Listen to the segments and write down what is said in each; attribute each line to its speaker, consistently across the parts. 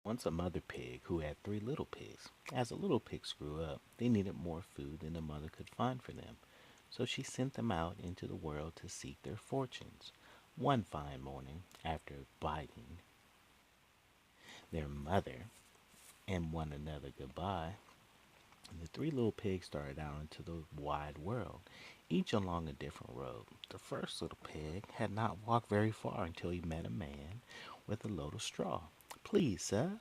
Speaker 1: Once a mother pig who had three little pigs. As the little pigs grew up, they needed more food than the mother could find for them, so she sent them out into the world to seek their fortunes. One fine morning, after biting their mother and one another goodbye, the three little pigs started out into the wide world, each along a different road. The first little pig had not walked very far until he met a man with a load of straw. "Please, sir,"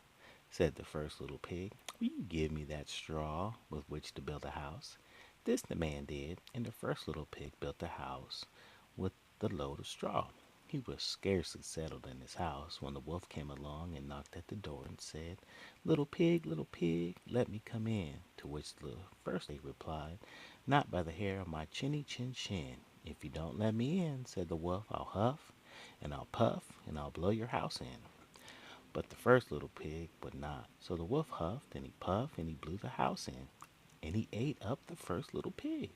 Speaker 1: said the first little pig, "will you give me that straw with which to build a house?" This the man did, and the first little pig built a house with the load of straw. He was scarcely settled in his house when the wolf came along and knocked at the door and said, little pig, let me come in." To which the first pig replied, "Not by the hair of my chinny chin chin. If you don't let me in," said the wolf, "I'll huff and I'll puff and I'll blow your house in." But the first little pig would not. So the wolf huffed and he puffed and he blew the house in, and he ate up the first little pig.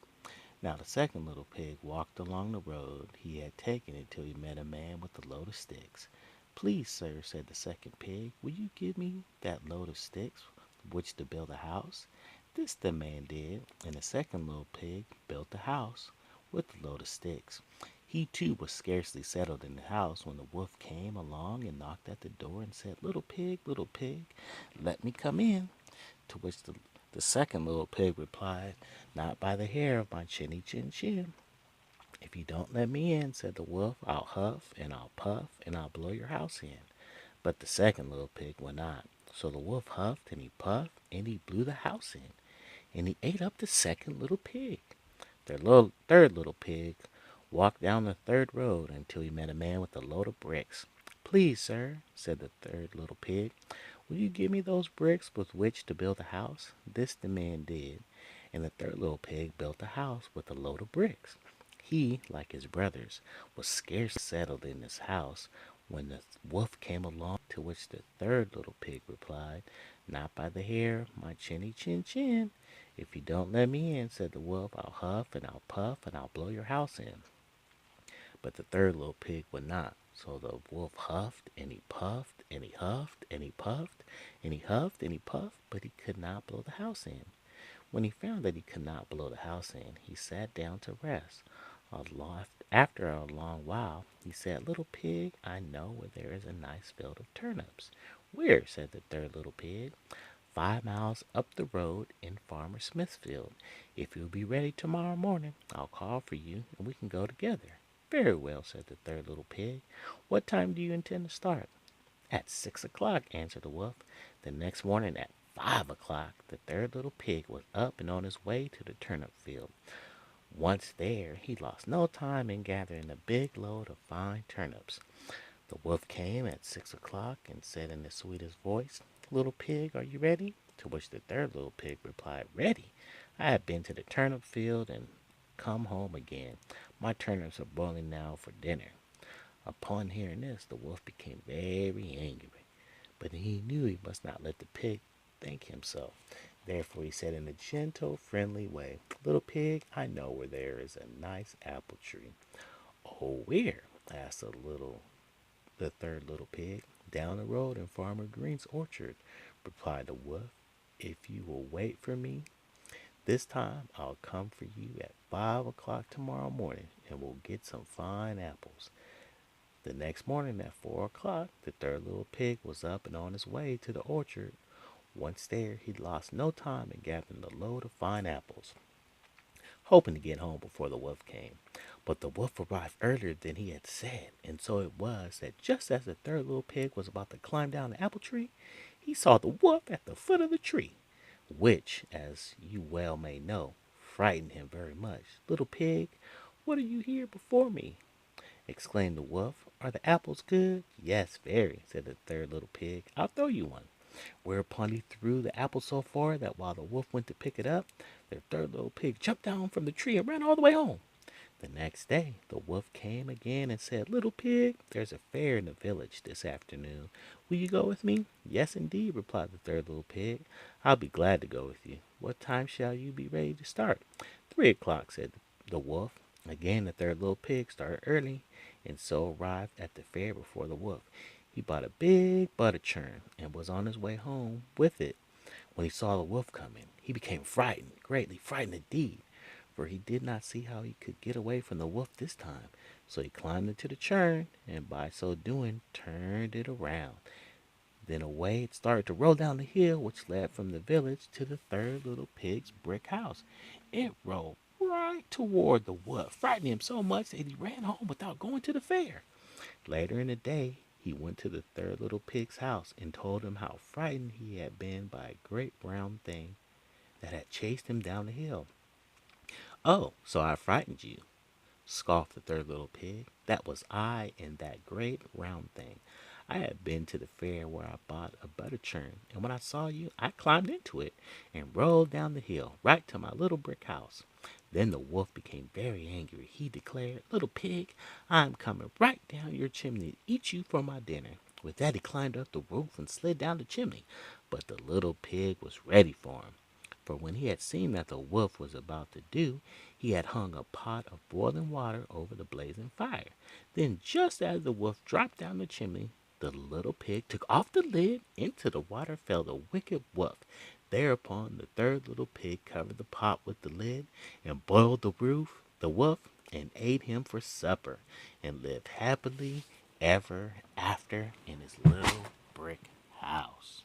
Speaker 1: Now the second little pig walked along the road he had taken until he met a man with a load of sticks. "Please, sir," said the second pig, "will you give me that load of sticks with which to build a house?" This the man did, and the second little pig built a house with the load of sticks. He too was scarcely settled in the house when the wolf came along and knocked at the door and said, little pig, let me come in." To which the second little pig replied, "Not by the hair of my chinny chin chin. If you don't let me in," said the wolf, "I'll huff and I'll puff and I'll blow your house in." But the second little pig would not. So the wolf huffed and he puffed and he blew the house in, and he ate up the second little pig. The third little pig walked down the third road until he met a man with a load of bricks. "Please, sir," said the third little pig, "will you give me those bricks with which to build a house?" This the man did, and the third little pig built a house with a load of bricks. He, like his brothers, was scarce settled in his house when the wolf came along, to which the third little pig replied, "Not by the hair of my chinny chin chin. If you don't let me in," said the wolf, "I'll huff and I'll puff and I'll blow your house in." But the third little pig would not. So the wolf huffed and he puffed and he huffed and he puffed and he huffed and he puffed, but he could not blow the house in. When he found that he could not blow the house in, he sat down to rest. After a long while, he said, "Little pig, I know where there is a nice field of turnips." "Where?" said the third little pig. "5 miles up the road in Farmer Smith's field. If you'll be ready tomorrow morning, I'll call for you and we can go together." "Very well," said the third little pig. "What time do you intend to start?" "At 6 o'clock," answered the wolf. The next morning at 5 o'clock, the third little pig was up and on his way to the turnip field. Once there, he lost no time in gathering a big load of fine turnips. The wolf came at 6 o'clock and said in the sweetest voice, "Little pig, are you ready?" To which the third little pig replied, "Ready? I have been to the turnip field and come home again. My turnips are boiling now for dinner." Upon hearing this, the wolf became very angry, but he knew he must not let the pig think him so. Therefore he said in a gentle, friendly way, "Little pig, I know where there is a nice apple tree." "Oh, where?" asked the third little pig. "Down the road in Farmer Green's orchard," replied the wolf. "If you will wait for me, this time I'll come for you at 5 o'clock tomorrow morning, and we'll get some fine apples." The next morning at 4 o'clock, the third little pig was up and on his way to the orchard. Once there, he lost no time in gathering a load of fine apples, hoping to get home before the wolf came. But the wolf arrived earlier than he had said, and so it was that just as the third little pig was about to climb down the apple tree, he saw the wolf at the foot of the tree, which, as you well may know, frightened him very much. "Little pig, what are you here before me?" exclaimed the wolf. "Are the apples good?" "Yes, very," said the third little pig. "I'll throw you one." Whereupon he threw the apple so far that while the wolf went to pick it up, the third little pig jumped down from the tree and ran all the way home. The next day the wolf came again and said, "Little pig, there's a fair in the village this afternoon. Will you go with me?" "Yes, indeed," replied the third little pig. "I'll be glad to go with you. What time shall you be ready to start?" 3 o'clock, said the wolf. Again the third little pig started early, and so arrived at the fair before the wolf. He bought a big butter churn and was on his way home with it when he saw the wolf coming. He became frightened, greatly frightened indeed, for he did not see how he could get away from the wolf this time. So he climbed into the churn, and by so doing turned it around. Then away it started to roll down the hill which led from the village to the third little pig's brick house. It rolled right toward the wolf, frightening him so much that he ran home without going to the fair. Later in the day, he went to the third little pig's house and told him how frightened he had been by a great brown thing that had chased him down the hill. "Oh, so I frightened you," scoffed the third little pig. "That was I and that great round thing. I had been to the fair where I bought a butter churn, and when I saw you, I climbed into it and rolled down the hill right to my little brick house." Then the wolf became very angry. He declared, "Little pig, I'm coming right down your chimney to eat you for my dinner." With that, he climbed up the roof and slid down the chimney. But the little pig was ready for him. For when he had seen that the wolf was about to do, he had hung a pot of boiling water over the blazing fire. Then, just as the wolf dropped down the chimney, the little pig took off the lid. Into the water fell the wicked wolf. Thereupon the third little pig covered the pot with the lid and boiled the wolf, and ate him for supper, and lived happily ever after in his little brick house.